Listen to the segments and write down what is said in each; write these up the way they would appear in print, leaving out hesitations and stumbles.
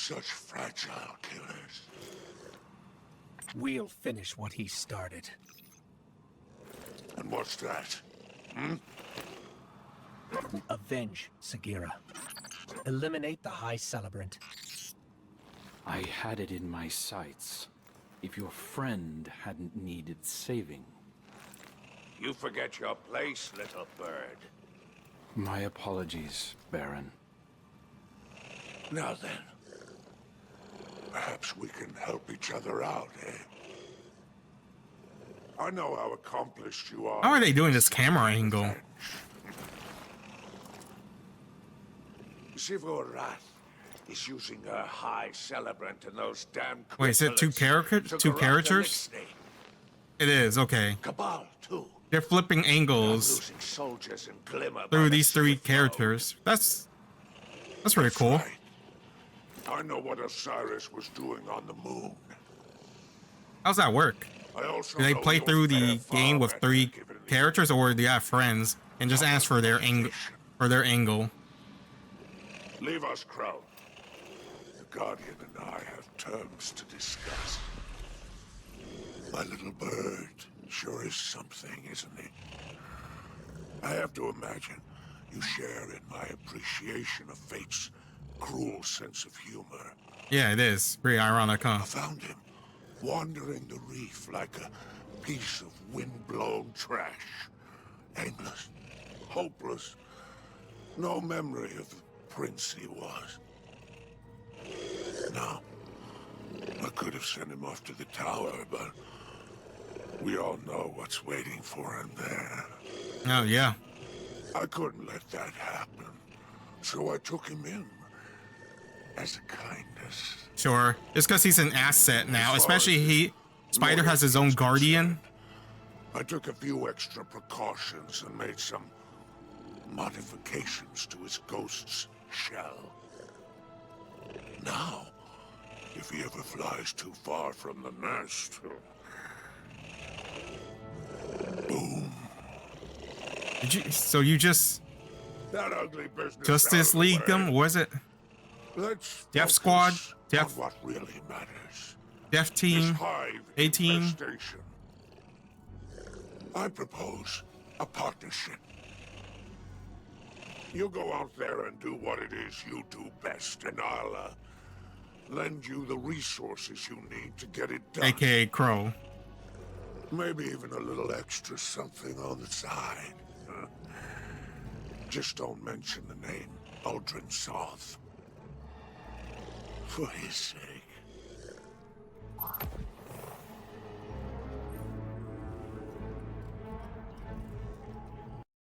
such fragile killers. We'll finish what he started. And what's that? Avenge Sagira. Eliminate the High Celebrant. I had it in my sights. If your friend hadn't needed saving. You forget your place, little bird. My apologies, Baron. Now then, perhaps we can help each other out, eh? I know how accomplished you are. How are they doing this camera angle? Zivorath is using her High Celebrant and those damn... Wait, is it two characters? It is, okay. Cabal, too. They're flipping angles through these three characters. That's pretty cool. Right. I know what Osiris was doing on the moon. How's that work? Do they play through the game with three characters, or do you have friends and just ask for their angle? Leave us, Crow. The Guardian and I have terms to discuss. My little bird sure is something, isn't he? I have to imagine you share in my appreciation of fate's cruel sense of humor. Yeah, it is. Pretty ironic, huh? I found him wandering the reef like a piece of wind-blown trash. Aimless, hopeless, no memory of the prince he was. Now, I could have sent him off to the tower, but we all know what's waiting for him there. Oh, yeah. I couldn't let that happen, so I took him in as a kindness. Sure. Just because he's an asset now, especially Spider has his own guardian. I took a few extra precautions and made some modifications to his ghost's shell. Now, if he ever flies too far from the nest, boom. So you just That ugly business Justice League them? Was it Let's Death Squad? on what really matters. Death Team? This hive 18? infestation. I propose a partnership. You go out there and do what it is you do best, and I'll lend you the resources you need to get it done. AKA Crow. Maybe even a little extra something on the side. Just don't mention the name Uldren Soth. For his sake.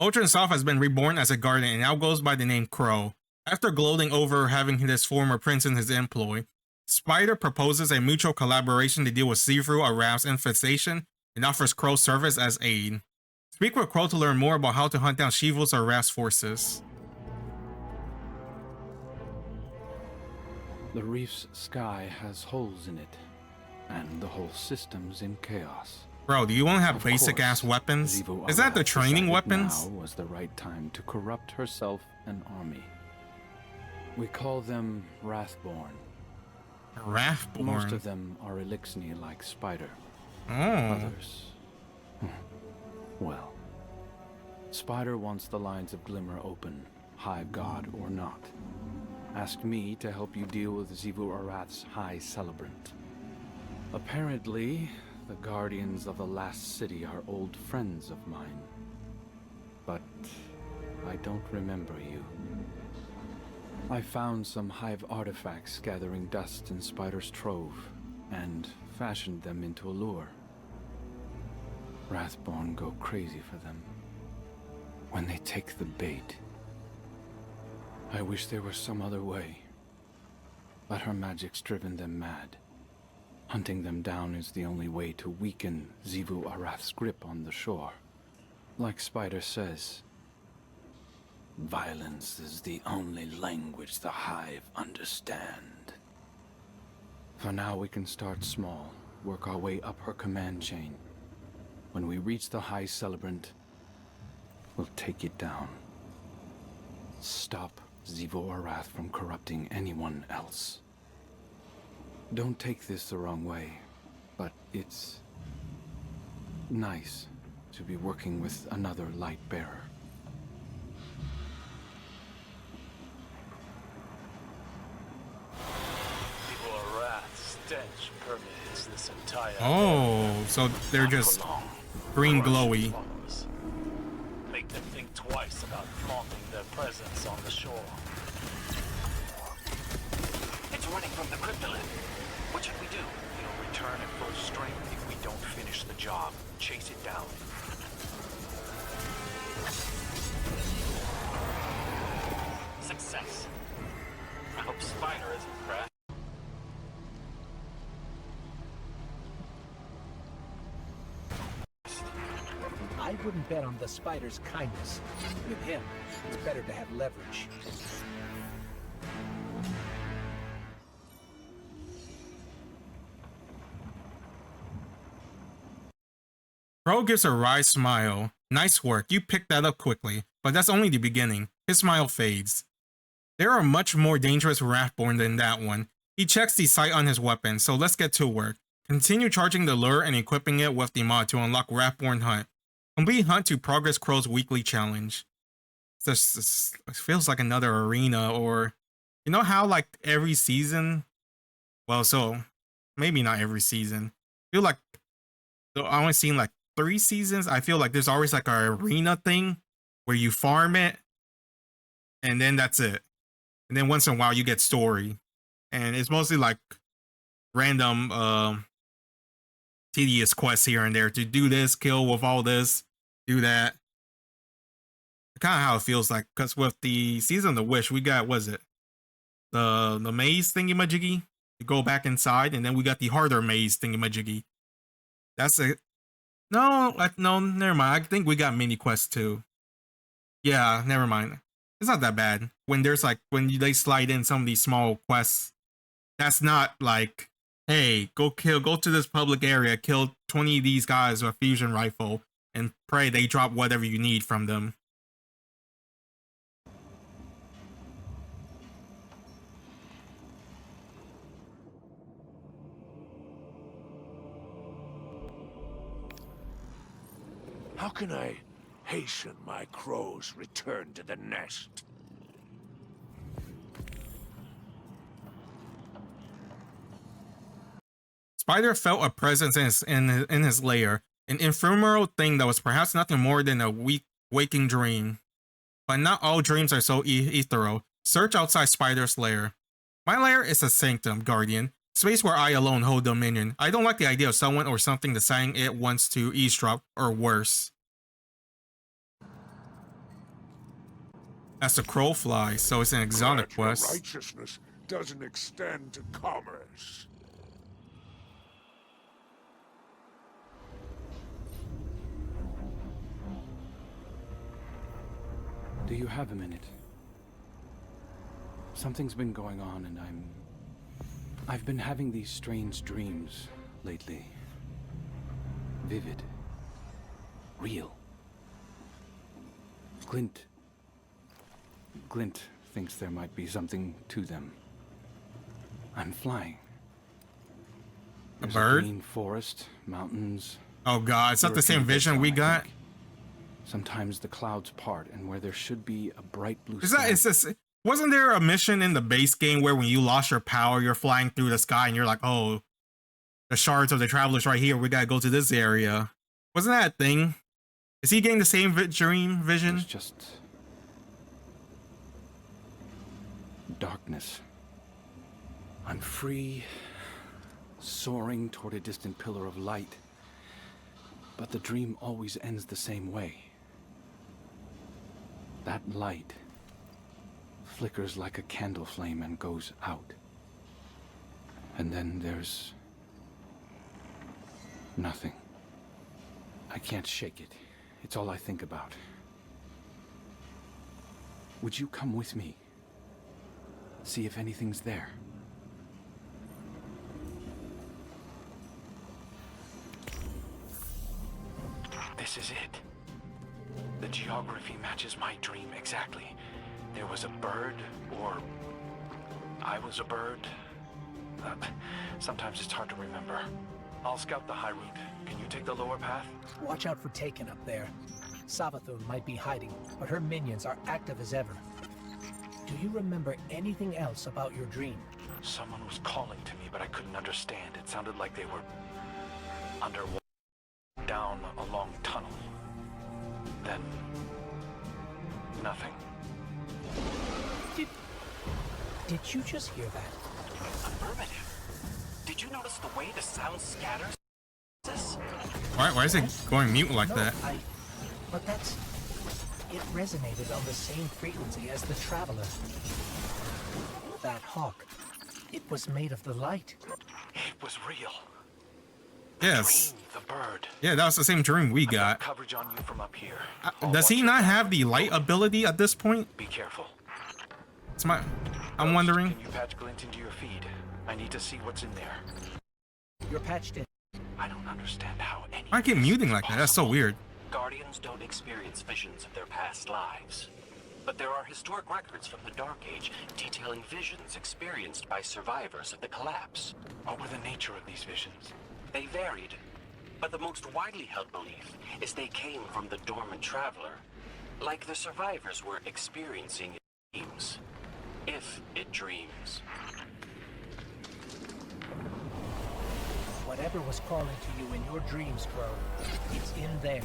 Uldren Soth has been reborn as a guardian and now goes by the name Crow. After gloating over having this former prince in his employ, Spider proposes a mutual collaboration to deal with Xivu Arath's infestation and offers Crow service as aid. Speak with Crow to learn more about how to hunt down Xivu Arath's forces. The reef's sky has holes in it, and the whole system's in chaos. Bro, do you want to have basic ass weapons? Is that the training weapons? Now was the right time to corrupt herself and army. We call them Wrathborn. Wrathborn? Most of them are Elixni like Spider. Oh. Others... well... Spider wants the lines of Glimmer open, Hive God or not. Asked me to help you deal with Xivu Arath's High Celebrant. Apparently, the Guardians of the Last City are old friends of mine. But I don't remember you. I found some Hive artifacts gathering dust in Spider's trove, and fashioned them into a lure. Wrathborn go crazy for them when they take the bait. I wish there was some other way, but her magic's driven them mad. Hunting them down is the only way to weaken Xivu Arath's grip on the shore. Like Spider says, violence is the only language the Hive understand. For now we can start small, work our way up her command chain. When we reach the High Celebrant, we'll take it down. Stop Xivu Arath from corrupting anyone else. Don't take this the wrong way, but it's nice to be working with another light bearer. Evil wrath stench permeates this entire Oh, so they're just green glowy. laws. Make them think twice about flaunting their presence on the shore. It's running from the cryptolith. What should we do? It'll return at full strength if we don't finish the job. Chase it down. Success. I hope Spider isn't crashed. I wouldn't bet on the spider's kindness. With him, it's better to have leverage. Crow gives a wry smile. Nice work, you picked that up quickly, but that's only the beginning. His smile fades. There are much more dangerous Wrathborn than that one. He checks the sight on his weapon, so let's get to work. Continue charging the lure and equipping it with the mod to unlock Wrathborn Hunt. Complete Hunt to progress Crow's weekly challenge. This feels like another arena, or you know how like every season, well, so maybe not every season. I feel like I only seen like 3 seasons. I feel like there's always like an arena thing where you farm it, and then that's it. And then once in a while you get story, and it's mostly like random tedious quests here and there to do this, kill with all this, do that. Kind of how it feels like, because with the Season of the Wish, we got, was it the maze thingy-majiggy? You go back inside, and then we got the harder maze thingy-majiggy. That's it. No, no, never mind. I think we got mini quests too. Yeah, never mind. It's not that bad. When there's like, they slide in some of these small quests, that's not like, hey, go to this public area, kill 20 of these guys with a fusion rifle, and pray they drop whatever you need from them. How can I hasten my crow's return to the nest? Spider felt a presence in his lair, an ephemeral thing that was perhaps nothing more than a weak waking dream. But not all dreams are so ethereal. Search outside Spider's lair. My lair is a sanctum, Guardian. Space where I alone hold dominion. I don't like the idea of someone or something deciding it wants to eavesdrop, or worse. That's the crow fly, so it's an exotic But your quest. righteousness doesn't extend to commerce. Do you have a minute? Something's been going on, and I've been having these strange dreams lately. Vivid. Real. Glint thinks there might be something to them. I'm flying. A There's bird? green forest, mountains. Oh god, it's not the same European vision zone, we I got? think. Sometimes the clouds part, and where there should be a bright blue Is sky. that, is this, wasn't there a mission in the base game where when you lost your power, you're flying through the sky and you're like, oh, the shards of the travelers right here, we gotta go to this area. Wasn't that a thing? Is he getting the same dream vision? There's just darkness. I'm free, soaring toward a distant pillar of light. But the dream always ends the same way. That light flickers like a candle flame and goes out. And then there's nothing. I can't shake it. It's all I think about. Would you come with me? See if anything's there. This is it. The geography matches my dream exactly. There was a bird, or I was a bird. Sometimes it's hard to remember. I'll scout the high route. Can you take the lower path? Watch out for Taken up there. Savathun might be hiding, but her minions are active as ever. Do you remember anything else about your dream? Someone was calling to me, but I couldn't understand. It sounded like they were underwater, down a long tunnel. Then nothing. Did you just hear that? Affirmative. Did you notice the way the sound scatters? Why is it going mute like No, that? But it resonated on the same frequency as the Traveler. That hawk, it was made of the light. It was real. Yes. Dream, the bird. Yeah, that was the same dream we I've got. coverage on you from up here. Does he not have the light ability at this point? Be careful. I'm wondering. Can you patch Glint into your feed? I need to see what's in there. You're patched in. I don't understand how any. Why keep muting like that? That's so weird. Guardians don't experience visions of their past lives. But there are historic records from the Dark Age detailing visions experienced by survivors of the collapse. What were the nature of these visions? They varied, but the most widely held belief is they came from the dormant traveler, like the survivors were experiencing dreams. If it dreams. Whatever was calling to you in your dreams, Crow, it's in there.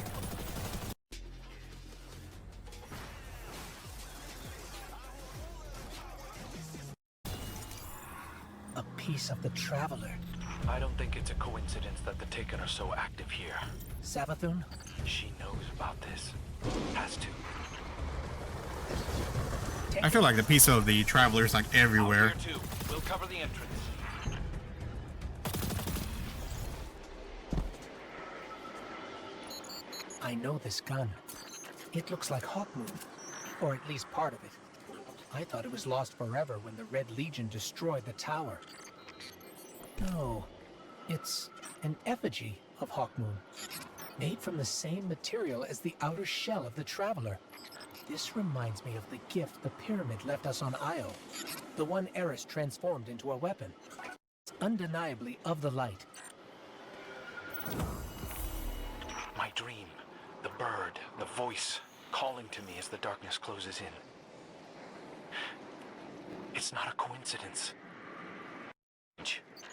A piece of the Traveler. I don't think it's a coincidence that the Taken are so active here. Savathun? She knows about this. Has to. I feel like the piece of the Traveler is like everywhere. Out here too. We'll cover the entrance. I know this gun. It looks like Hawkmoon, or at least part of it. I thought it was lost forever when the Red Legion destroyed the tower. No, it's an effigy of Hawkmoon, made from the same material as the outer shell of the Traveler. This reminds me of the gift the Pyramid left us on Io, the one Eris transformed into a weapon. It's undeniably of the light. My dream. The bird. The voice. Calling to me as the darkness closes in. It's not a coincidence.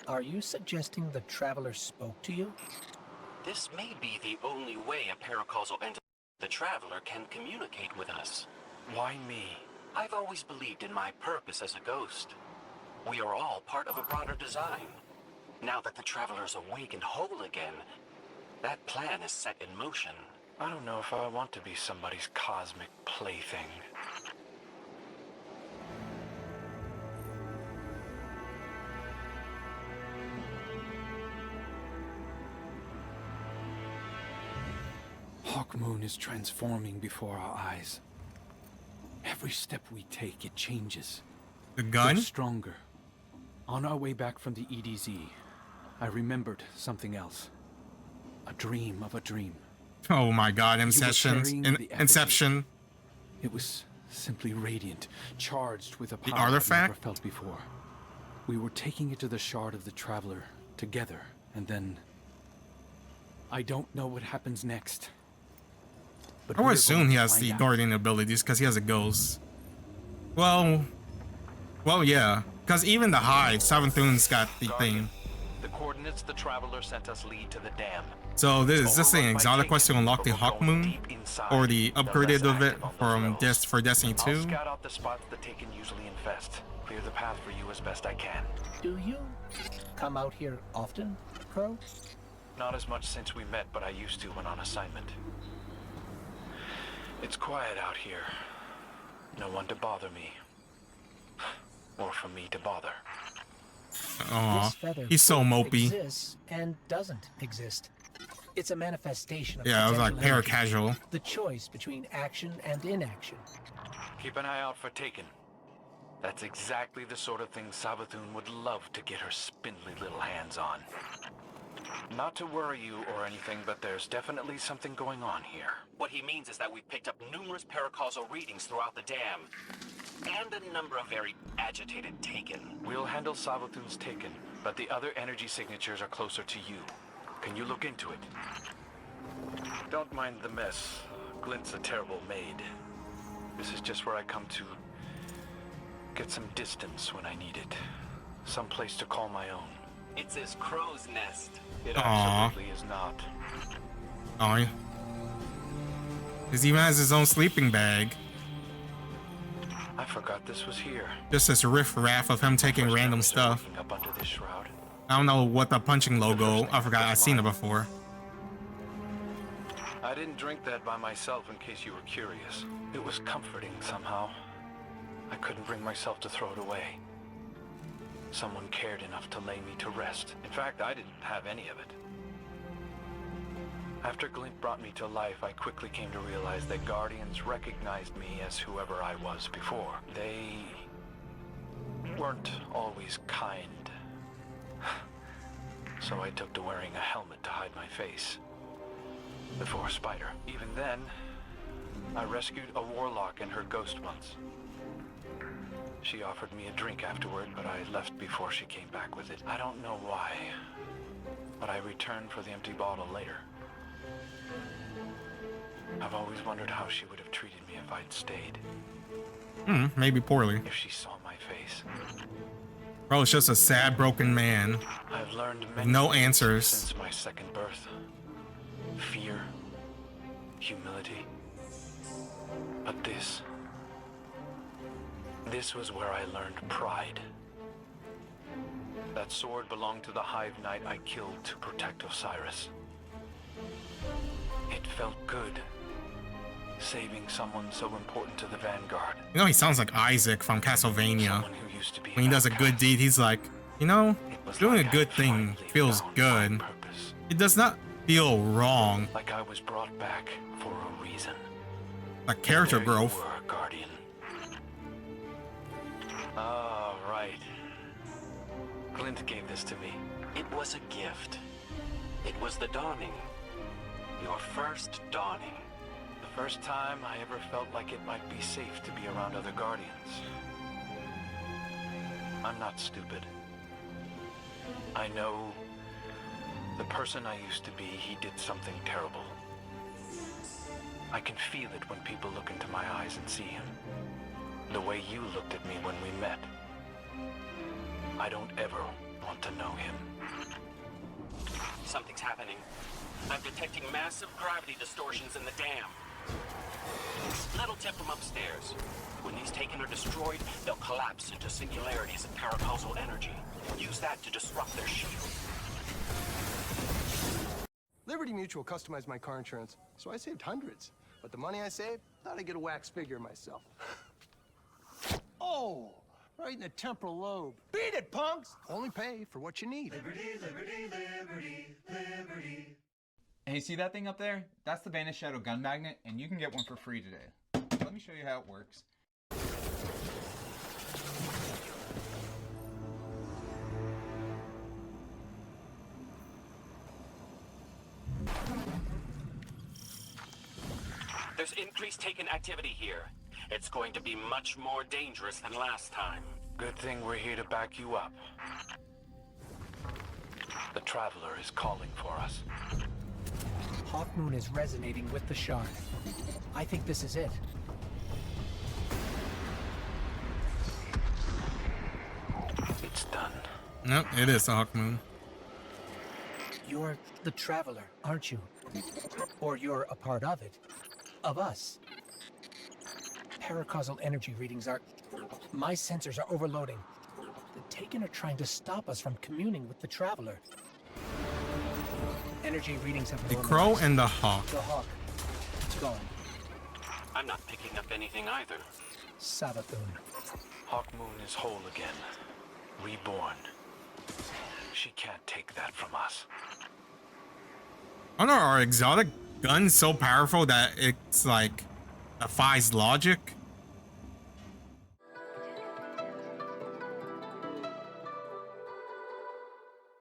Are you suggesting the Traveler spoke to you? This may be the only way a paracausal entity, the Traveler, can communicate with us. Why me? I've always believed in my purpose as a ghost. We are all part of a broader design. Now that the Traveler's awake and whole again, that plan is set in motion. I don't know if I want to be somebody's cosmic plaything. Hawkmoon is transforming before our eyes. Every step we take, it changes. The gun? Gets stronger. On our way back from the EDZ, I remembered something else. A dream of a dream. Oh my god, carrying Inception. the effigy. Inception. It was simply radiant, charged with a The power I've artifact? never felt before. We were taking it to the Shard of the Traveler together, and then I don't know what happens next. But I would we're assume going he to has find the out. guardian abilities because he has a ghost. Well, yeah. Because even the Hive, Savathun's got the thing. The coordinates the Traveler sent us lead to the dam. So is this an exotic quest to unlock the Hawkmoon? Or the upgraded of it from for Destiny I'll 2? scout out the spots the Taken usually infest. Clear the path for you as best I can. Do you come out here often, Crow? Not as much since we met, but I used to when on assignment. It's quiet out here. No one to bother me. Or for me to bother. Aw, This feather he's so both mopey. exists and doesn't exist. It's a manifestation of Yeah, it was like potential energy, para-casual. the choice between action and inaction. Keep an eye out for Taken. That's exactly the sort of thing Savathun would love to get her spindly little hands on. Not to worry you or anything, but there's definitely something going on here. What he means is that we've picked up numerous paracausal readings throughout the dam, and a number of very agitated Taken. We'll handle Savathun's Taken, but the other energy signatures are closer to you. Can you look into it? Don't mind the mess. Glint's a terrible maid. This is just where I come to get some distance when I need it. Some place to call my own. It's his crow's nest. It Aww. absolutely is not. Oh, yeah. He even has his own sleeping bag. I forgot this was here. Just this riff-raff of him taking First random memories of stuff. waking up under this shroud. I don't know what the punching logo. I forgot. I've seen it before. I didn't drink that by myself in case you were curious. It was comforting somehow. I couldn't bring myself to throw it away. Someone cared enough to lay me to rest. In fact, I didn't have any of it. After Glint brought me to life, I quickly came to realize that Guardians recognized me as whoever I was before. They weren't always kind. So I took to wearing a helmet to hide my face. Before Spider. Even then, I rescued a warlock and her ghost once. She offered me a drink afterward, but I left before she came back with it. I don't know why, but I returned for the empty bottle later. I've always wondered how she would have treated me if I'd stayed. Maybe poorly. If she saw my face. Bro, it's just a sad, broken man. I've learned With many no things answers. since my second birth. Fear, humility. But this was where I learned pride. That sword belonged to the Hive Knight I killed to protect Osiris. It felt good, saving someone so important to the Vanguard. You know, he sounds like Isaac from Castlevania. Someone who used to be When he an does a good outcast. deed, he's like, you know, It was doing like a I good had thing finally feels found good. my purpose. It does not feel wrong. Like I was brought back for a reason. Like character There you growth. were, Guardian. Ah, right. Glint gave this to me. It was a gift. It was the dawning. Your first dawning. The first time I ever felt like it might be safe to be around other Guardians. I'm not stupid. I know the person I used to be, he did something terrible. I can feel it when people look into my eyes and see him. The way you looked at me when we met. I don't ever want to know him. Something's happening. I'm detecting massive gravity distortions in the dam. Little tip from upstairs. When these taken are destroyed, they'll collapse into singularities of paracausal energy. Use that to disrupt their shield. Liberty Mutual customized my car insurance, so I saved hundreds. But the money I saved, thought I'd get a wax figure myself. Oh, right in the temporal lobe. Beat it, punks! Only pay for what you need. Hey, see that thing up there? That's the Vanished Shadow gun magnet, and you can get one for free today. Let me show you how it works. There's increased taken activity here. It's going to be much more dangerous than last time. Good thing we're here to back you up. The Traveler is calling for us. Hawkmoon is resonating with the shard. I think this is it. It's done. Nope, it is the Hawkmoon. You're the Traveler, aren't you? Or you're a part of it. Of us. Paracausal energy readings are... My sensors are overloading. The Taken are trying to stop us from communing with the Traveler. Energy readings have The normalized. Crow and the Hawk. The Hawk. It's gone. I'm not picking up anything either. Savathun. Hawkmoon is whole again. Reborn. She can't take that from us. I don't know, are exotic guns so powerful that it's like defies logic?